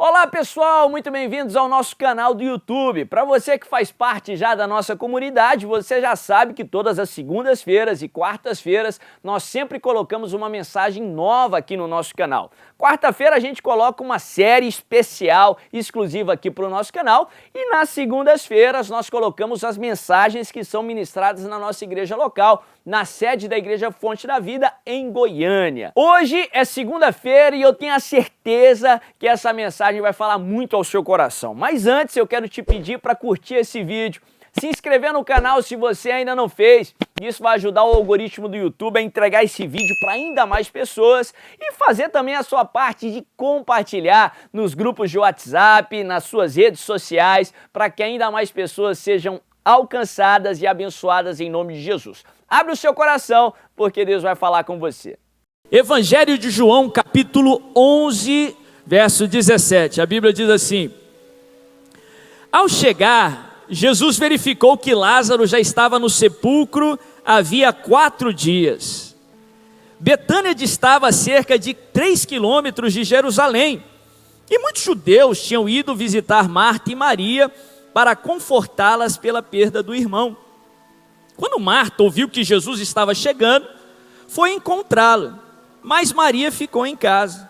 Olá pessoal, muito bem-vindos ao nosso canal do YouTube. Para você que faz parte já da nossa comunidade, você já sabe que todas as segundas-feiras e quartas-feiras nós sempre colocamos uma mensagem nova aqui no nosso canal. Quarta-feira a gente coloca uma série especial, exclusiva aqui para o nosso canal, e nas segundas-feiras nós colocamos as mensagens que são ministradas na nossa igreja local, na sede da Igreja Fonte da Vida, em Goiânia. Hoje é segunda-feira e eu tenho a certeza que essa mensagem vai falar muito ao seu coração. Mas antes eu quero te pedir para curtir esse vídeo, se inscrever no canal se você ainda não fez. Isso vai ajudar o algoritmo do YouTube a entregar esse vídeo para ainda mais pessoas e fazer também a sua parte de compartilhar nos grupos de WhatsApp, nas suas redes sociais, para que ainda mais pessoas sejam alcançadas e abençoadas em nome de Jesus. Abre o seu coração, porque Deus vai falar com você. Evangelho de João, capítulo 11, verso 17. A Bíblia diz assim: ao chegar, Jesus verificou que Lázaro já estava no sepulcro havia 4 dias. Betânia distava a cerca de 3 quilômetros de Jerusalém, e muitos judeus tinham ido visitar Marta e Maria para confortá-las pela perda do irmão. Quando Marta ouviu que Jesus estava chegando, foi encontrá-lo, mas Maria ficou em casa.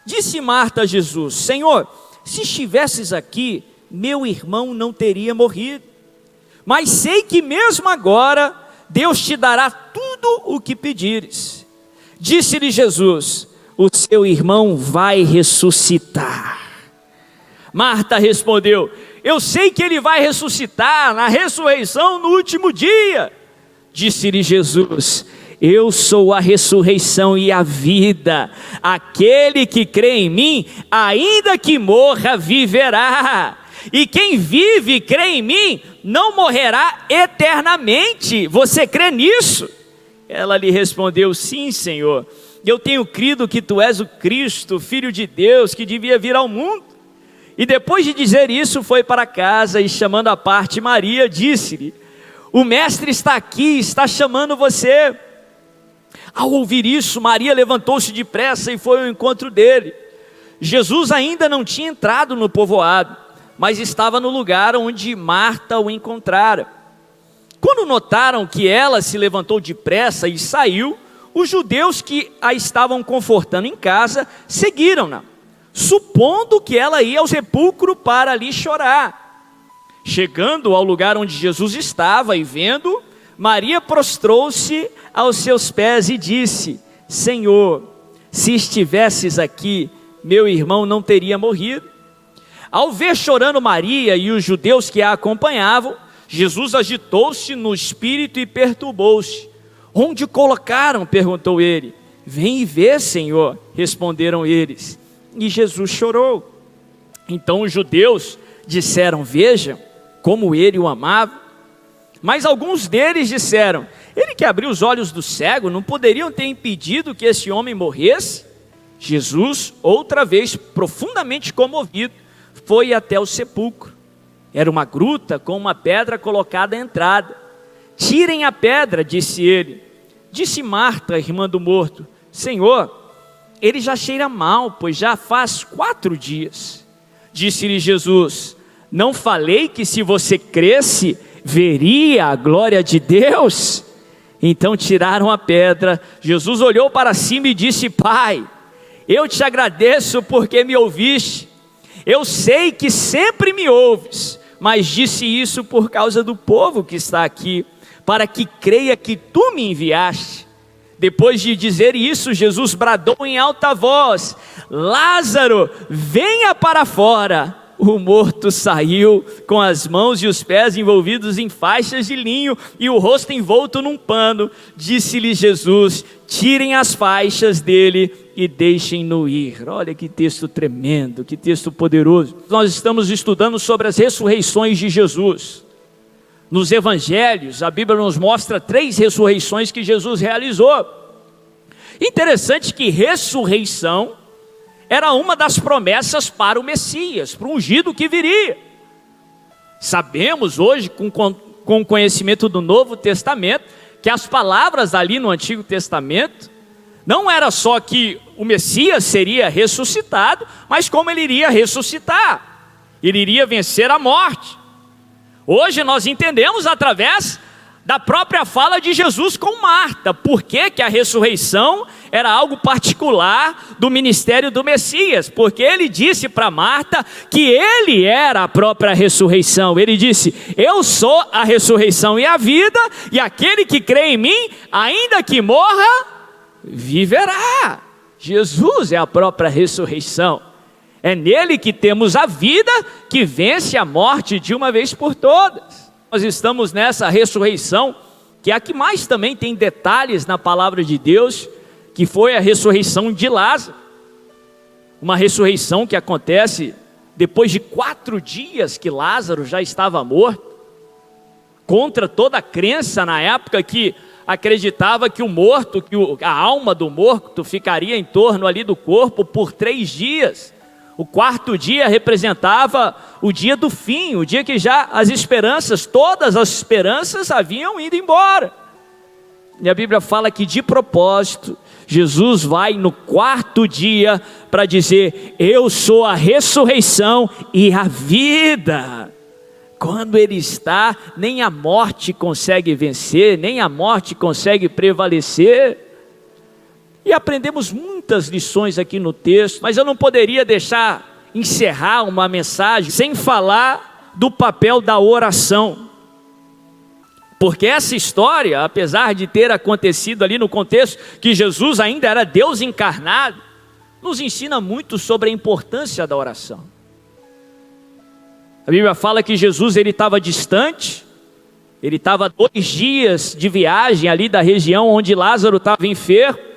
Disse Marta a Jesus: Senhor, se estivesses aqui, meu irmão não teria morrido. Mas sei que mesmo agora Deus te dará tudo o que pedires. Disse-lhe Jesus: o seu irmão vai ressuscitar. Marta respondeu: eu sei que ele vai ressuscitar na ressurreição no último dia. Disse-lhe Jesus: eu sou a ressurreição e a vida. Aquele que crê em mim, ainda que morra, viverá. E quem vive e crê em mim, não morrerá eternamente. Você crê nisso? Ela lhe respondeu: sim, Senhor. Eu tenho crido que tu és o Cristo, Filho de Deus, que devia vir ao mundo. E depois de dizer isso, foi para casa e, chamando à parte Maria, disse-lhe: o mestre está aqui, está chamando você. Ao ouvir isso, Maria levantou-se depressa e foi ao encontro dele. Jesus ainda não tinha entrado no povoado, mas estava no lugar onde Marta o encontrara. Quando notaram que ela se levantou depressa e saiu, os judeus que a estavam confortando em casa seguiram-na, supondo que ela ia ao sepulcro para ali chorar. Chegando ao lugar onde Jesus estava e vendo, Maria prostrou-se aos seus pés e disse: Senhor, se estivesses aqui, meu irmão não teria morrido. Ao ver chorando Maria e os judeus que a acompanhavam, Jesus agitou-se no espírito e perturbou-se. Onde o colocaram? Perguntou ele. Vem e vê, Senhor, responderam eles. E Jesus chorou. Então os judeus disseram: vejam como ele o amava. Mas alguns deles disseram: ele que abriu os olhos do cego, não poderiam ter impedido que esse homem morresse? Jesus, outra vez profundamente comovido, foi até o sepulcro. Era uma gruta com uma pedra colocada à entrada. Tirem a pedra, disse ele. Disse Marta, irmã do morto: Senhor, ele já cheira mal, pois já faz 4 dias. Disse-lhe Jesus: não falei que se você cresce, veria a glória de Deus? Então tiraram a pedra. Jesus olhou para cima e disse: Pai, eu te agradeço porque me ouviste. Eu sei que sempre me ouves, mas disse isso por causa do povo que está aqui, para que creia que tu me enviaste. Depois de dizer isso, Jesus bradou em alta voz: Lázaro, venha para fora. O morto saiu com as mãos e os pés envolvidos em faixas de linho e o rosto envolto num pano. Disse-lhe Jesus: tirem as faixas dele e deixem-no ir. Olha que texto tremendo, que texto poderoso. Nós estamos estudando sobre as ressurreições de Jesus. Nos evangelhos, a Bíblia nos mostra 3 ressurreições que Jesus realizou. Interessante que ressurreição era uma das promessas para o Messias, para o ungido que viria. Sabemos hoje, com o conhecimento do Novo Testamento, que as palavras ali no Antigo Testamento Não era só que o Messias seria ressuscitado, mas como ele iria ressuscitar. Ele iria vencer a morte. Hoje nós entendemos através da própria fala de Jesus com Marta, por que a ressurreição era algo particular do ministério do Messias, porque ele disse para Marta que ele era a própria ressurreição. Ele disse: eu sou a ressurreição e a vida, e aquele que crê em mim, ainda que morra, viverá. Jesus é a própria ressurreição. É nele que temos a vida que vence a morte de uma vez por todas. Nós estamos nessa ressurreição, que é a que mais também tem detalhes na palavra de Deus, que foi a ressurreição de Lázaro. Uma ressurreição que acontece depois de 4 dias que Lázaro já estava morto, contra toda a crença na época que acreditava que o morto, a alma do morto ficaria em torno ali do corpo por 3 dias. O 4º dia representava o dia do fim, o dia que já as esperanças, todas as esperanças haviam ido embora. E a Bíblia fala que de propósito, Jesus vai no 4º dia para dizer: eu sou a ressurreição e a vida. Quando ele está, nem a morte consegue vencer, nem a morte consegue prevalecer. E aprendemos muitas lições aqui no texto, mas eu não poderia deixar encerrar uma mensagem sem falar do papel da oração. Porque essa história, apesar de ter acontecido ali no contexto que Jesus ainda era Deus encarnado, nos ensina muito sobre a importância da oração. A Bíblia fala que Jesus estava distante, ele estava 2 dias de viagem ali da região onde Lázaro estava enfermo,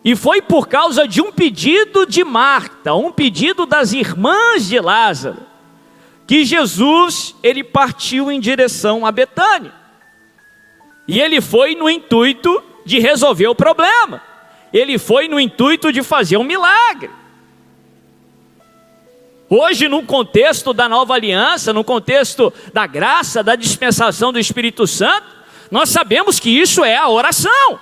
e foi por causa de um pedido de Marta, um pedido das irmãs de Lázaro, que Jesus, ele partiu em direção a Betânia. E ele foi no intuito de resolver o problema. Ele foi no intuito de fazer um milagre. Hoje, no contexto da nova aliança, no contexto da graça, da dispensação do Espírito Santo, nós sabemos que isso é a oração.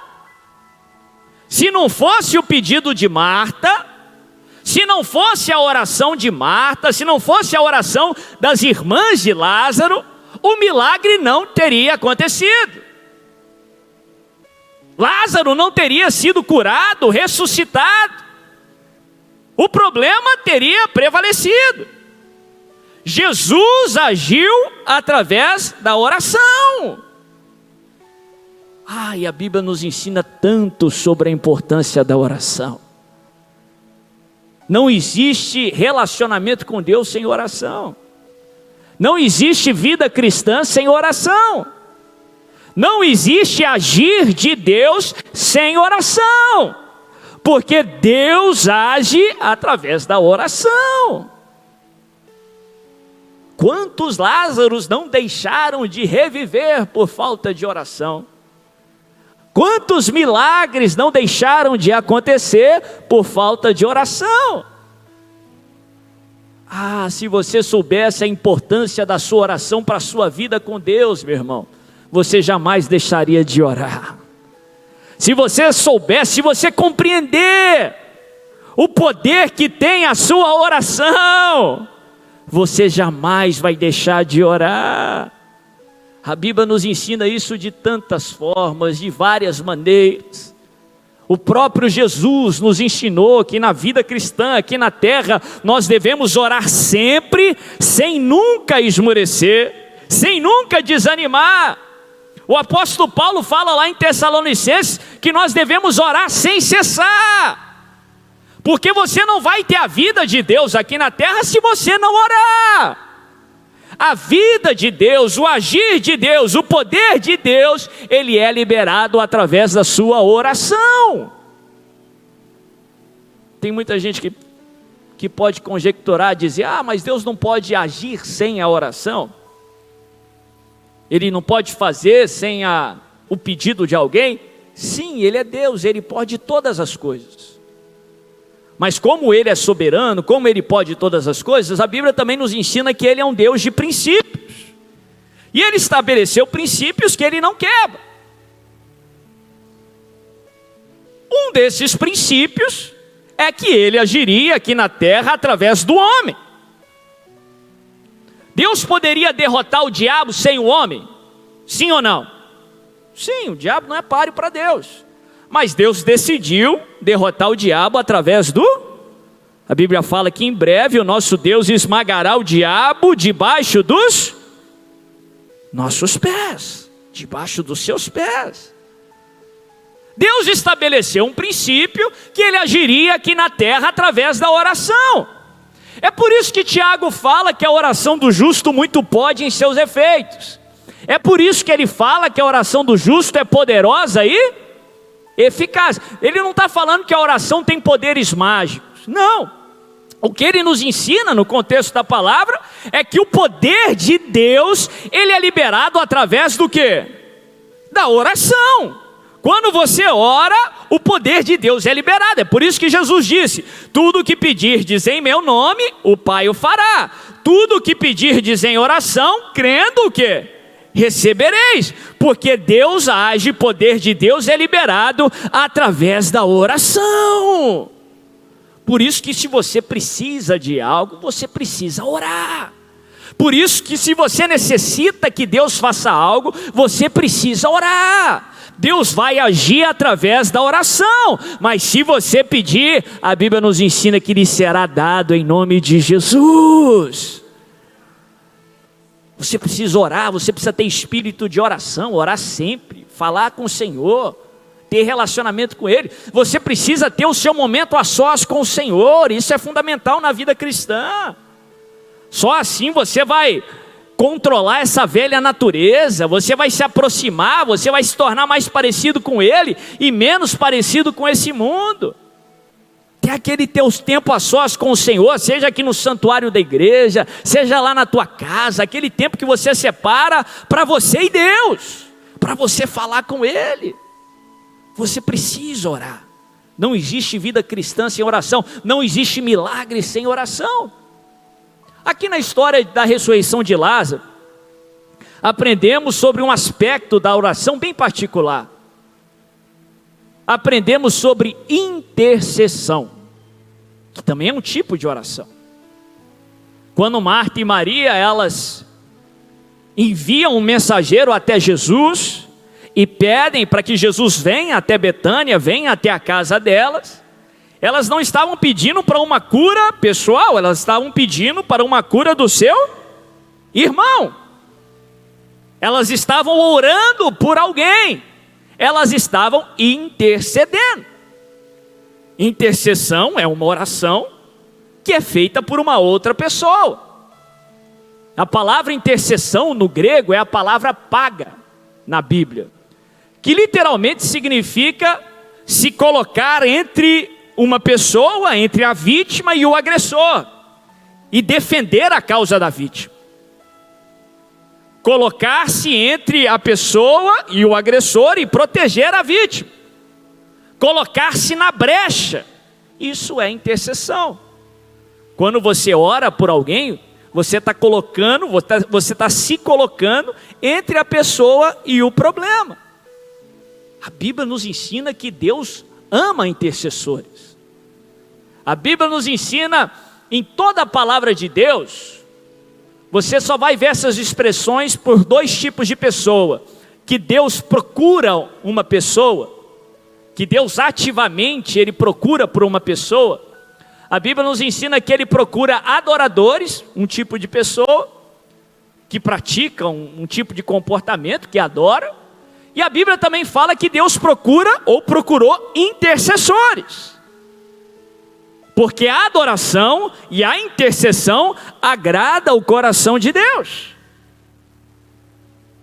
Se não fosse o pedido de Marta, se não fosse a oração de Marta, se não fosse a oração das irmãs de Lázaro, o milagre não teria acontecido. Lázaro não teria sido curado, ressuscitado. O problema teria prevalecido. Jesus agiu através da oração. E a Bíblia nos ensina tanto sobre a importância da oração. Não existe relacionamento com Deus sem oração. Não existe vida cristã sem oração. Não existe agir de Deus sem oração. Porque Deus age através da oração. Quantos Lázaros não deixaram de reviver por falta de oração? Quantos milagres não deixaram de acontecer por falta de oração? Se você soubesse a importância da sua oração para a sua vida com Deus, meu irmão, você jamais deixaria de orar. Se você soubesse, se você compreender o poder que tem a sua oração, você jamais vai deixar de orar. A Bíblia nos ensina isso de tantas formas, de várias maneiras. O próprio Jesus nos ensinou que na vida cristã, aqui na terra, nós devemos orar sempre, sem nunca esmorecer, sem nunca desanimar. O apóstolo Paulo fala lá em Tessalonicenses que nós devemos orar sem cessar, porque você não vai ter a vida de Deus aqui na terra se você não orar. A vida de Deus, o agir de Deus, o poder de Deus, ele é liberado através da sua oração. Tem muita gente que pode conjecturar, dizer: mas Deus não pode agir sem a oração. Ele não pode fazer sem o pedido de alguém. Sim, ele é Deus, ele pode todas as coisas. Mas como ele é soberano, como ele pode todas as coisas, a Bíblia também nos ensina que ele é um Deus de princípios. E ele estabeleceu princípios que ele não quebra. Um desses princípios é que ele agiria aqui na terra através do homem. Deus poderia derrotar o diabo sem o homem? Sim ou não? Sim, o diabo não é páreo para Deus. Mas Deus decidiu derrotar o diabo através do... A Bíblia fala que em breve o nosso Deus esmagará o diabo debaixo dos nossos pés. Debaixo dos seus pés. Deus estabeleceu um princípio que ele agiria aqui na terra através da oração. É por isso que Tiago fala que a oração do justo muito pode em seus efeitos. É por isso que ele fala que a oração do justo é poderosa e eficaz. Ele não está falando que a oração tem poderes mágicos. Não. O que ele nos ensina no contexto da palavra é que o poder de Deus, ele é liberado através do quê? Da oração. Quando você ora, o poder de Deus é liberado. É por isso que Jesus disse: tudo o que pedirdes em meu nome, o Pai o fará. Tudo o que pedirdes em oração, crendo o quê? Recebereis. Porque Deus age, o poder de Deus é liberado através da oração. Por isso que se você precisa de algo, você precisa orar. Por isso que se você necessita que Deus faça algo, você precisa orar. Deus vai agir através da oração, mas se você pedir, a Bíblia nos ensina que lhe será dado em nome de Jesus. Você precisa orar, você precisa ter espírito de oração, orar sempre, falar com o Senhor, ter relacionamento com Ele. Você precisa ter o seu momento a sós com o Senhor, isso é fundamental na vida cristã. Só assim você vai controlar essa velha natureza, você vai se aproximar, você vai se tornar mais parecido com Ele e menos parecido com esse mundo. Ter aquele teu tempo a sós com o Senhor, seja aqui no santuário da igreja, seja lá na tua casa, aquele tempo que você separa para você e Deus, para você falar com Ele. Você precisa orar. Não existe vida cristã sem oração, não existe milagre sem oração. Aqui na história da ressurreição de Lázaro, aprendemos sobre um aspecto da oração bem particular. Aprendemos sobre intercessão, que também é um tipo de oração. Quando Marta e Maria, elas enviam um mensageiro até Jesus e pedem para que Jesus venha até Betânia, venha até a casa delas, elas não estavam pedindo para uma cura pessoal, elas estavam pedindo para uma cura do seu irmão. Elas estavam orando por alguém, elas estavam intercedendo. Intercessão é uma oração que é feita por uma outra pessoa. A palavra intercessão no grego é a palavra paga na Bíblia, que literalmente significa se colocar entre uma pessoa, entre a vítima e o agressor, e defender a causa da vítima. Colocar-se entre a pessoa e o agressor e proteger a vítima. Colocar-se na brecha, isso é intercessão. Quando você ora por alguém, você está colocando, você está se colocando entre a pessoa e o problema. A Bíblia nos ensina que Deus ama intercessores. A Bíblia nos ensina, em toda a palavra de Deus, você só vai ver essas expressões por dois tipos de pessoa: que Deus procura uma pessoa, que Deus ativamente Ele procura por uma pessoa. A Bíblia nos ensina que Ele procura adoradores, um tipo de pessoa, que pratica um tipo de comportamento, que adora. E a Bíblia também fala que Deus procura ou procurou intercessores. Porque a adoração e a intercessão agrada o coração de Deus.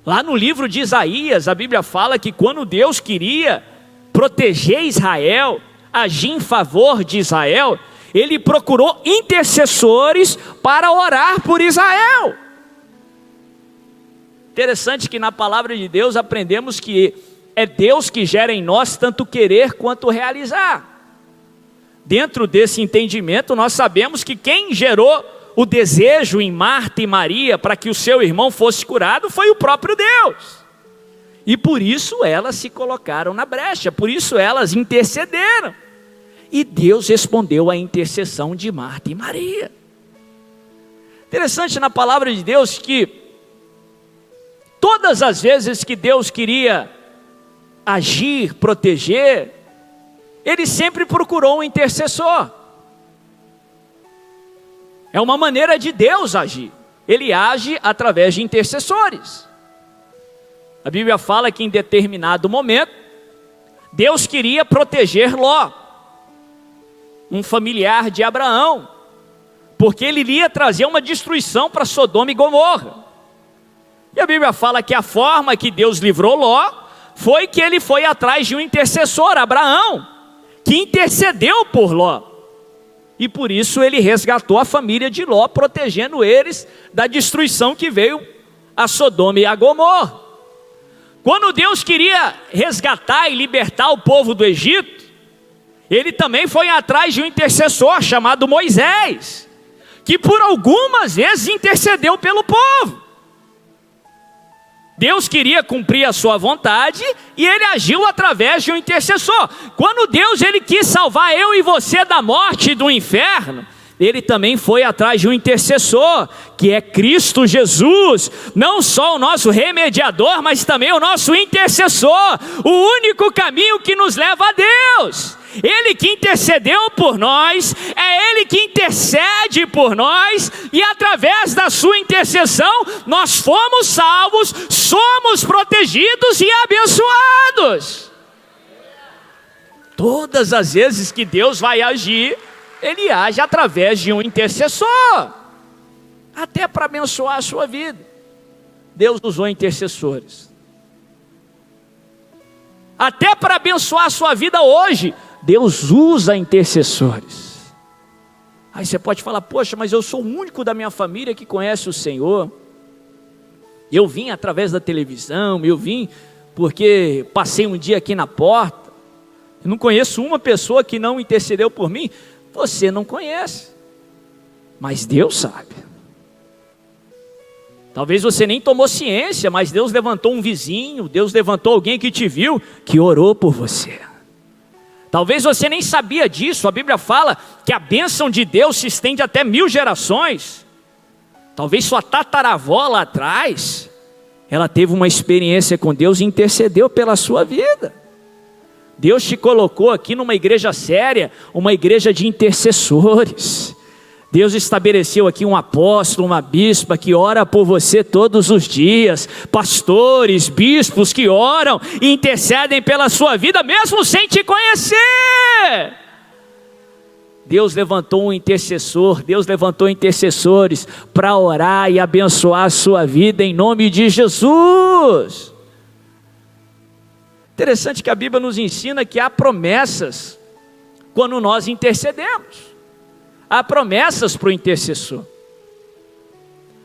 Lá no livro de Isaías, a Bíblia fala que quando Deus queria proteger Israel, agir em favor de Israel, Ele procurou intercessores para orar por Israel. Interessante que na palavra de Deus aprendemos que é Deus que gera em nós tanto querer quanto realizar. Dentro desse entendimento, nós sabemos que quem gerou o desejo em Marta e Maria para que o seu irmão fosse curado foi o próprio Deus. E por isso elas se colocaram na brecha, por isso elas intercederam. E Deus respondeu à intercessão de Marta e Maria. Interessante na palavra de Deus que todas as vezes que Deus queria agir, proteger, Ele sempre procurou um intercessor. É uma maneira de Deus agir. Ele age através de intercessores. A Bíblia fala que em determinado momento, Deus queria proteger Ló, um familiar de Abraão, porque ele iria trazer uma destruição para Sodoma e Gomorra. E a Bíblia fala que a forma que Deus livrou Ló, foi que ele foi atrás de um intercessor, Abraão, que intercedeu por Ló. E por isso ele resgatou a família de Ló, protegendo eles da destruição que veio a Sodoma e a Gomorra. Quando Deus queria resgatar e libertar o povo do Egito, Ele também foi atrás de um intercessor chamado Moisés, que por algumas vezes intercedeu pelo povo. Deus queria cumprir a sua vontade e Ele agiu através de um intercessor. Quando Deus Ele quis salvar eu e você da morte e do inferno, Ele também foi atrás de um intercessor, que é Cristo Jesus, não só o nosso remediador, mas também o nosso intercessor, o único caminho que nos leva a Deus. Ele que intercedeu por nós, é Ele que intercede por nós, e através da sua intercessão, nós fomos salvos, somos protegidos e abençoados. Todas as vezes que Deus vai agir, Ele age através de um intercessor, até para abençoar a sua vida. Deus usou intercessores. Até para abençoar a sua vida hoje, Deus usa intercessores. Aí você pode falar, poxa, mas eu sou o único da minha família que conhece o Senhor. Eu vim através da televisão, eu vim porque passei um dia aqui na porta. Eu não conheço uma pessoa que não intercedeu por mim. Você não conhece, mas Deus sabe. Talvez você nem tomou ciência, mas Deus levantou um vizinho, Deus levantou alguém que te viu, que orou por você. Talvez você nem sabia disso. A Bíblia fala que a bênção de Deus se estende até 1000 gerações. Talvez sua tataravó lá atrás, ela teve uma experiência com Deus e intercedeu pela sua vida. Deus te colocou aqui numa igreja séria, uma igreja de intercessores. Deus estabeleceu aqui um apóstolo, uma bispa que ora por você todos os dias, pastores, bispos que oram e intercedem pela sua vida mesmo sem te conhecer. Deus levantou um intercessor, Deus levantou intercessores para orar e abençoar a sua vida em nome de Jesus. Interessante que a Bíblia nos ensina que há promessas quando nós intercedemos. Há promessas para o intercessor.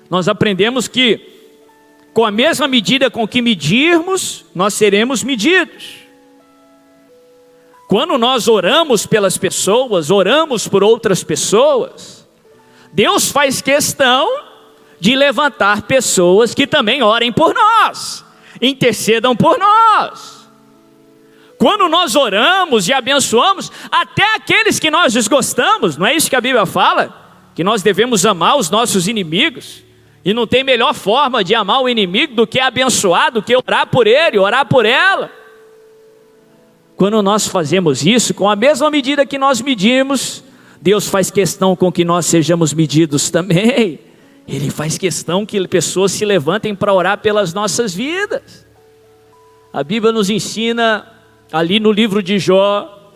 Nós aprendemos que com a mesma medida com que medirmos, nós seremos medidos. Quando nós oramos pelas pessoas, oramos por outras pessoas, Deus faz questão de levantar pessoas que também orem por nós, intercedam por nós. Quando nós oramos e abençoamos, até aqueles que nós desgostamos, não é isso que a Bíblia fala? Que nós devemos amar os nossos inimigos, e não tem melhor forma de amar o inimigo do que abençoar, do que orar por ele, orar por ela. Quando nós fazemos isso, com a mesma medida que nós medimos, Deus faz questão com que nós sejamos medidos também. Ele faz questão que pessoas se levantem para orar pelas nossas vidas. A Bíblia nos ensina ali no livro de Jó,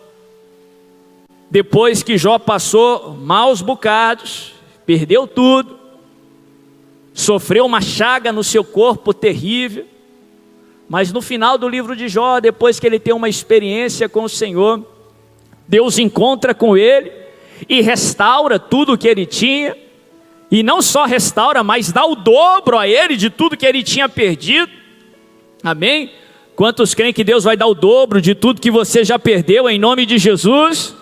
depois que Jó passou maus bocados, perdeu tudo, sofreu uma chaga no seu corpo terrível, mas no final do livro de Jó, depois que ele tem uma experiência com o Senhor, Deus encontra com ele e restaura tudo o que ele tinha, e não só restaura, mas dá o dobro a ele de tudo que ele tinha perdido. Amém? Quantos creem que Deus vai dar o dobro de tudo que você já perdeu em nome de Jesus?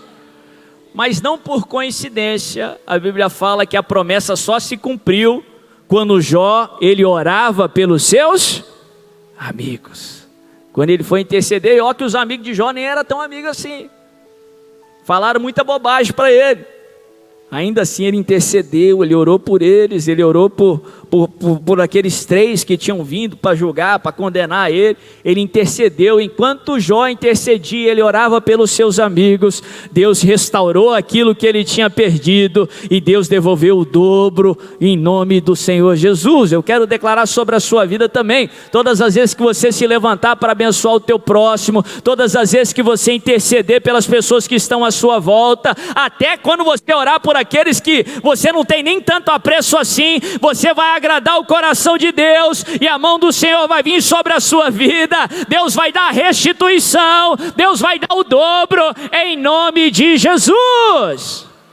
Mas não por coincidência, a Bíblia fala que a promessa só se cumpriu quando Jó, ele orava pelos seus amigos. Quando ele foi interceder, ó que os amigos de Jó nem eram tão amigos assim. Falaram muita bobagem para ele. Ainda assim ele intercedeu, ele orou por eles, ele orou por aqueles 3 que tinham vindo para julgar, para condenar ele. Ele intercedeu, enquanto Jó intercedia, ele orava pelos seus amigos. Deus restaurou aquilo que ele tinha perdido e Deus devolveu o dobro em nome do Senhor Jesus. Eu quero declarar sobre a sua vida também, todas as vezes que você se levantar para abençoar o teu próximo, todas as vezes que você interceder pelas pessoas que estão à sua volta, até quando você orar por aqueles que você não tem nem tanto apreço assim, você vai agradar o coração de Deus, e a mão do Senhor vai vir sobre a sua vida. Deus vai dar restituição, Deus vai dar o dobro, em nome de Jesus.